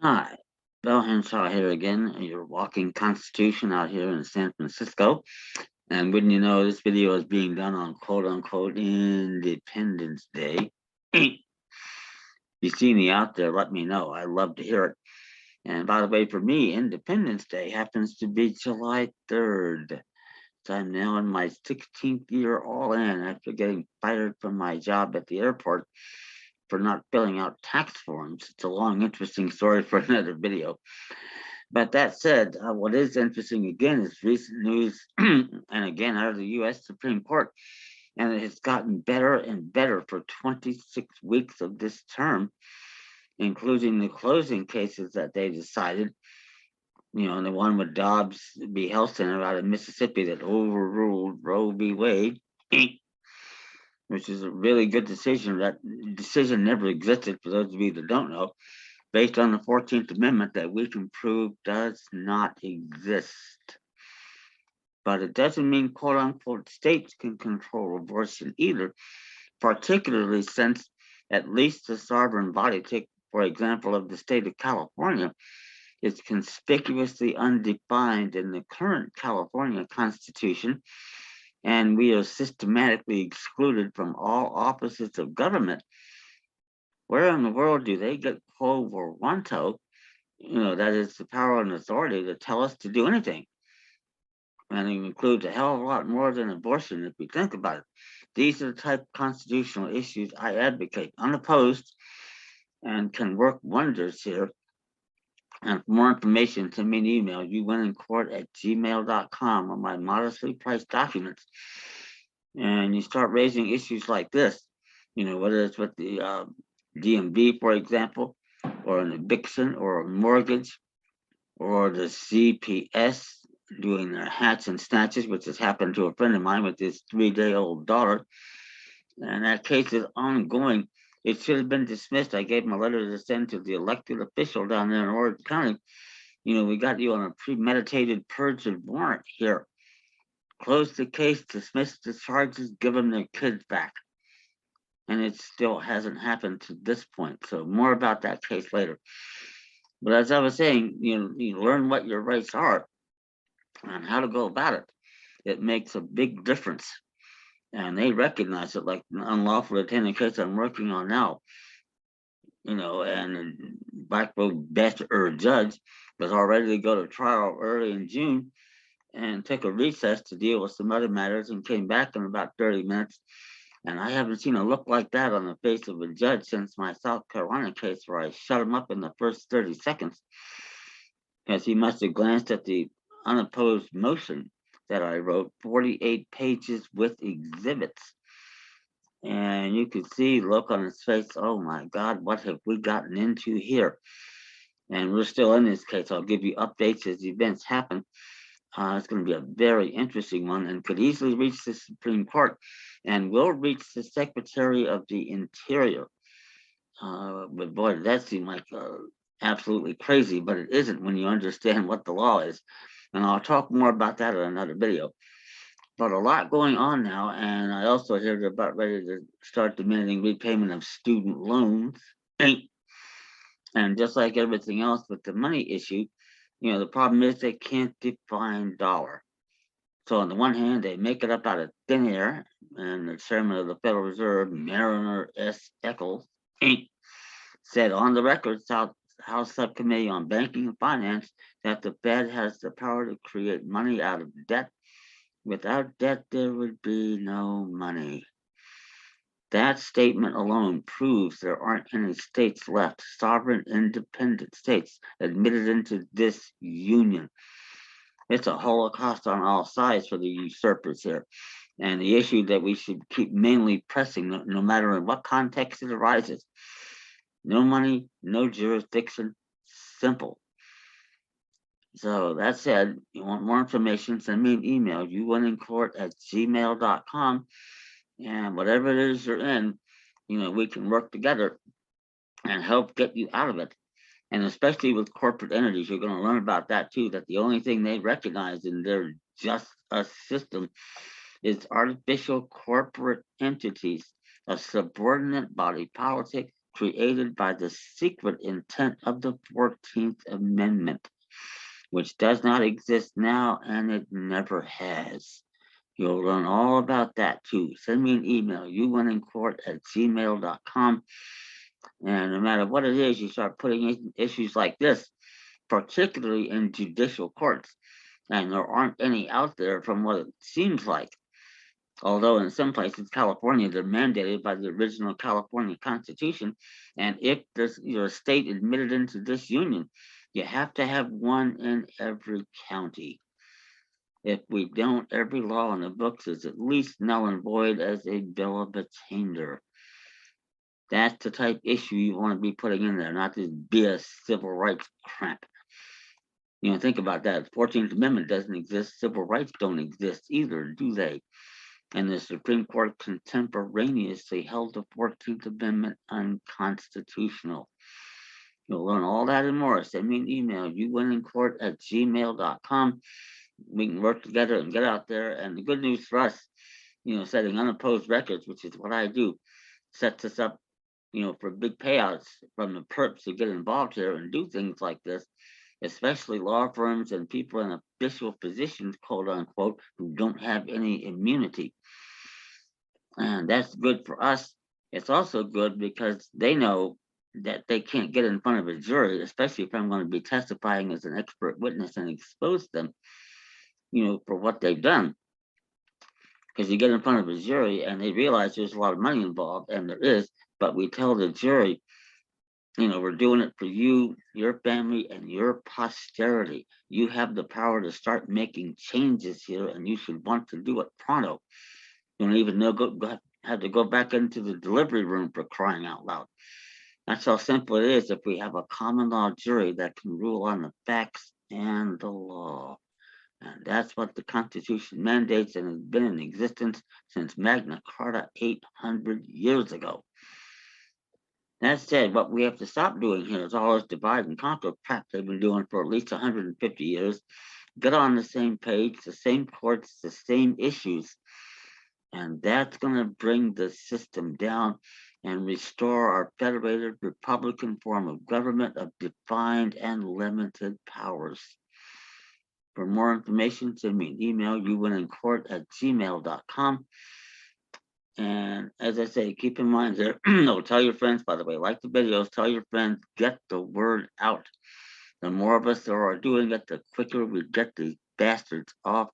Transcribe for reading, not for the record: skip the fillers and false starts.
Hi, Bill Henshaw here again, your walking constitution out here in San Francisco. And wouldn't you know, this video is being done on quote unquote Independence Day. You see me out there, let me know. I love to hear it. And by the way, for me, Independence Day happens to be July 3rd. So I'm now in my 16th year all in after getting fired from my job at the airport for not filling out tax forms. It's a long, interesting story for another video. But that said, what is interesting again is recent news, and again out of the U.S. Supreme Court, and it has gotten better and better for 26 weeks of this term, including the closing cases that they decided. And the one with Dobbs v. Health Center out of Mississippi that overruled Roe v. Wade, which is a really good decision. That decision never existed, for those of you that don't know, based on the 14th Amendment that we can prove does not exist. But it doesn't mean quote unquote states can control abortion either, particularly since at least the sovereign body, take for example of the state of California, is conspicuously undefined in the current California Constitution, and we are systematically excluded from all offices of government. Where in the world do they get quo warranto, that is the power and authority to tell us to do anything? And it includes a hell of a lot more than abortion if we think about it. These are the type of constitutional issues I advocate unopposed and can work wonders here. And for more information, send me an email, youwinnincourt@gmail.com, on my modestly priced documents. And you start raising issues like this, whether it's with the DMV, for example, or an eviction or a mortgage, or the CPS doing their hats and snatches, which has happened to a friend of mine with his 3-day-old daughter. And that case is ongoing. It should have been dismissed. I gave him a letter to send to the elected official down there in Orange County. We got you on a premeditated purge of warrant here. Close the case, dismiss the charges, give them their kids back. And it still hasn't happened to this point. So more about that case later. But as I was saying, you learn what your rights are and how to go about it. It makes a big difference. And they recognize it, like the unlawful detainment case I'm working on now, and Black best or judge was all ready to go to trial early in June and took a recess to deal with some other matters and came back in about 30 minutes. And I haven't seen a look like that on the face of a judge since my South Carolina case where I shut him up in the first 30 seconds, as he must have glanced at the unopposed motion that I wrote, 48 pages with exhibits. And you could see the look on his face, oh my God, what have we gotten into here? And we're still in this case. I'll give you updates as events happen. It's going to be a very interesting one and could easily reach the Supreme Court and will reach the Secretary of the Interior. But boy, that seemed like absolutely crazy, but it isn't when you understand what the law is. And I'll talk more about that in another video. But a lot going on now, and I also hear they're about ready to start demanding repayment of student loans. And just like everything else with the money issue, the problem is they can't define dollar. So on the one hand, they make it up out of thin air, and the chairman of the Federal Reserve, Mariner S. Eccles, said on the record, House Subcommittee on Banking and Finance, that the Fed has the power to create money out of debt. Without debt, there would be no money. That statement alone proves there aren't any states left, sovereign, independent states admitted into this union. It's a holocaust on all sides for the usurpers here. And the issue that we should keep mainly pressing, no matter in what context it arises. No money, no jurisdiction, simple. So that said, you want more information, send me an email, youwinnincourt@gmail.com. And whatever it is you're in, we can work together and help get you out of it. And especially with corporate entities, you're going to learn about that too, that the only thing they recognize in their just a system is artificial corporate entities, a subordinate body politic, created by the secret intent of the 14th Amendment, which does not exist now and it never has. You'll learn all about that too. Send me an email, youwinnincourt@gmail.com. And no matter what it is, you start putting in issues like this, particularly in judicial courts. And there aren't any out there from what it seems like. Although in some places, California, they're mandated by the original California Constitution. And if your state admitted into this union, you have to have one in every county. If we don't, every law in the books is at least null and void as a bill of attainder. That's the type issue you want to be putting in there, not this BS civil rights crap. Think about that. The 14th Amendment doesn't exist. Civil rights don't exist either, do they? And the Supreme Court contemporaneously held the 14th Amendment unconstitutional. You'll learn all that and more. Send me an email, youwinnincourt@gmail.com. We can work together and get out there. And the good news for us, setting unopposed records, which is what I do, sets us up, for big payouts from the perps who get involved here and do things like this, especially law firms and people in official positions, quote unquote, who don't have any immunity. And that's good for us. It's also good because they know that they can't get in front of a jury, especially if I'm going to be testifying as an expert witness and expose them, for what they've done. Because you get in front of a jury and they realize there's a lot of money involved, and there is, but we tell the jury, we're doing it for you, your family, and your posterity. You have the power to start making changes here, and you should want to do it pronto. You don't even have to go back into the delivery room for crying out loud. That's how simple it is if we have a common law jury that can rule on the facts and the law. And that's what the Constitution mandates and has been in existence since Magna Carta 800 years ago. That said, what we have to stop doing here is all this divide and conquer crap they've been doing for at least 150 years. Get on the same page, the same courts, the same issues. And that's going to bring the system down and restore our federated Republican form of government of defined and limited powers. For more information, send me an email, youwinnincourt@gmail.com. And as I say, keep in mind there, tell your friends, by the way, like the videos, tell your friends, get the word out. The more of us that are doing it, the quicker we get these bastards off